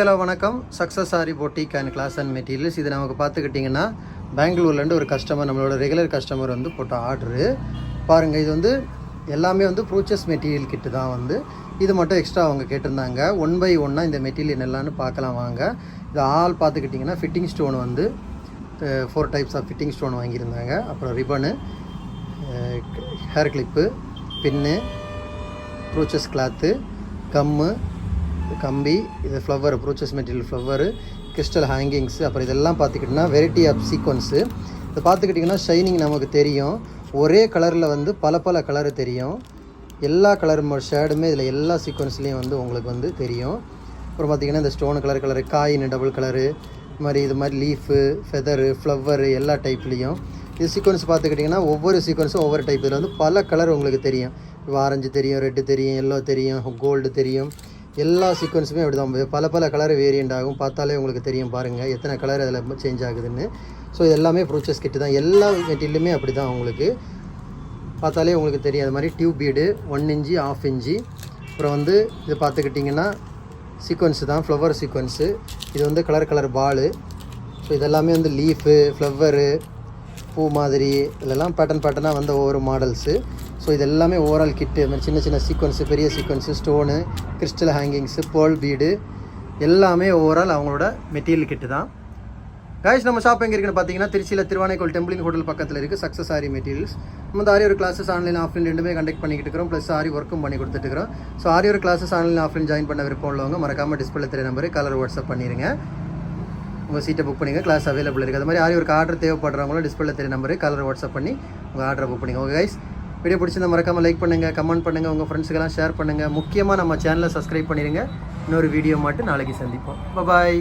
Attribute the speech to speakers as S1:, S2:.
S1: Hello வணக்கம். Success sari boutique and class and materials. இது நமக்கு பார்த்துக்கிட்டிங்கன்னா பெங்களூர்லேருந்து ஒரு கஸ்டமர், நம்மளோட ரெகுலர் கஸ்டமர் வந்து போட்ட ஆர்டரு பாருங்கள். இது வந்து எல்லாமே வந்து ப்ரூச்சஸ் மெட்டீரியல் கிட்டு தான். வந்து இது மட்டும் எக்ஸ்ட்ரா அவங்க கேட்டிருந்தாங்க. 1 by 1 இந்த மெட்டீரியல் என்னெல்லாம்னு பார்க்கலாம் வாங்க. இது ஆல் பார்த்துக்கிட்டிங்கன்னா ஃபிட்டிங் ஸ்டோன் வந்து 4 டைப்ஸ் ஆஃப் ஃபிட்டிங் ஸ்டோன் வாங்கியிருந்தாங்க. அப்புறம் ரிப்பனு, ஹேர் கிளிப்பு, பின்னு, ப்ரூச்சஸ் கிளாத்து, கம்மு, கம்பி, இது flower, ப்ரூச்சஸ் material flower, crystal hangings. அப்புறம் இதெல்லாம் பார்த்துக்கிட்டிங்கன்னா வெரைட்டி ஆஃப் சீக்வன்ஸு. இதை பார்த்துக்கிட்டிங்கன்னா ஷைனிங் நமக்கு தெரியும். ஒரே கலரில் வந்து பல கலரு தெரியும். எல்லா கலர் ஷேடுமே இதில் எல்லா சீக்வன்ஸ்லேயும் வந்து உங்களுக்கு வந்து தெரியும். அப்புறம் பார்த்திங்கன்னா இந்த stone colour, coin double colour, இது மாதிரி லீஃபு, ஃபெதரு, ஃப்ளவரு எல்லா டைப்லேயும். இது சீக்வன்ஸ் பார்த்துக்கிட்டிங்கன்னா ஒவ்வொரு சீக்வன்ஸும் ஒவ்வொரு டைப். இதில் வந்து பல கலர் உங்களுக்கு தெரியும். ஆரஞ்சு தெரியும், ரெட்டு தெரியும், எல்லோ தெரியும், கோல்டு தெரியும். எல்லா சீக்வன்ஸுமே அப்படி தான் பல கலர் வேரியண்ட் ஆகும். பார்த்தாலே உங்களுக்கு தெரியும் பாருங்கள் எத்தனை கலர் அதில் சேஞ்ச் ஆகுதுன்னு. ஸோ இது எல்லாமே ப்ரூச்சஸ் கிட்டு தான். எல்லா மெட்டீரியலுமே அப்படி தான் உங்களுக்கு பார்த்தாலே உங்களுக்கு தெரியும். அது மாதிரி டியூப் பீடு 1 இன்ச்சு 1/2 இன்ச்சு. அப்புறம் வந்து இது பார்த்துக்கிட்டிங்கன்னா சீக்வன்ஸு தான், ஃப்ளவர் சீக்வன்ஸு. இது வந்து கலர் பாலு. ஸோ இதெல்லாமே வந்து லீஃபு, ஃப்ளவரு, பூ மாதிரி இதெல்லாம் பேட்டர்னாக வந்த ஒவ்வொரு மாடல்ஸு. ஸோ இது எல்லாமே ஓவரால் கிட்டு. அது மாதிரி சின்ன சீக்வன்ஸு, பெரிய சீக்வன்ஸு, ஸ்டோனு, கிறிஸ்டல் ஹேங்கிங்ஸு, பேர்ல் பீடு எல்லாமே ஓவரால் அவங்களோட மெட்டீரியல் கிட்டு தான். கைஸ், நம்ம ஷாப் எங்கே இருக்குன்னு பார்த்தீங்கன்னா திருச்சியில் திருவானைக்கோள் டெம்பிளிங் ஹோட்டல் பக்கத்தில் இருக்குது. Success sorry materials. நம்ம இந்த ஆரி கிளாஸஸ் ஆன்லைன் ஆஃப்லைன் ரெண்டுமே கண்டக்ட் பண்ணிக்கிட்டு இருக்கிறோம். ப்ளஸ் ஆரி ஒர்க்கும் பண்ணி கொடுத்துட்டுருக்கோம். ஸோ ஆரி கிளாஸஸ் ஆன்லைன் ஆஃப்லைன் ஜாயின் பண்ண விருப்பம் உள்ளவங்க மறக்காமல் டிஸ்பிளே தெரிய நம்பரு கலர் வாட்ஸ்அப் பண்ணிடுங்க. உங்கள் சீட்டை புக் பண்ணிங்க. கிளாஸ் அவைலபிள் இருக்குது. அது மாதிரி ஆரி ஒர்க் ஆர்டர் தேவைப்படுறவங்களும் டிஸ்பிளே தெரிய நம்பரு கலர் வாட்ஸ்அப் பண்ணி உங்கள் ஆர்டரை புக் பண்ணிங்க. ஓகே கைஸ், வீடியோ பிடிச்சிருந்தா மறக்காமல் லைக் பண்ணுங்கள், கமெண்ட் பண்ணுங்கள், உங்கள் ஃப்ரெண்ட்ஸுக்கெல்லாம் ஷேர் பண்ணுங்கள். முக்கியமாக நம்ம சேனலை சப்ஸ்கிரைப் பண்ணிடுங்க. இன்னொரு வீடியோ மட்டும் நாளைக்கு சந்திப்போம். பாய்.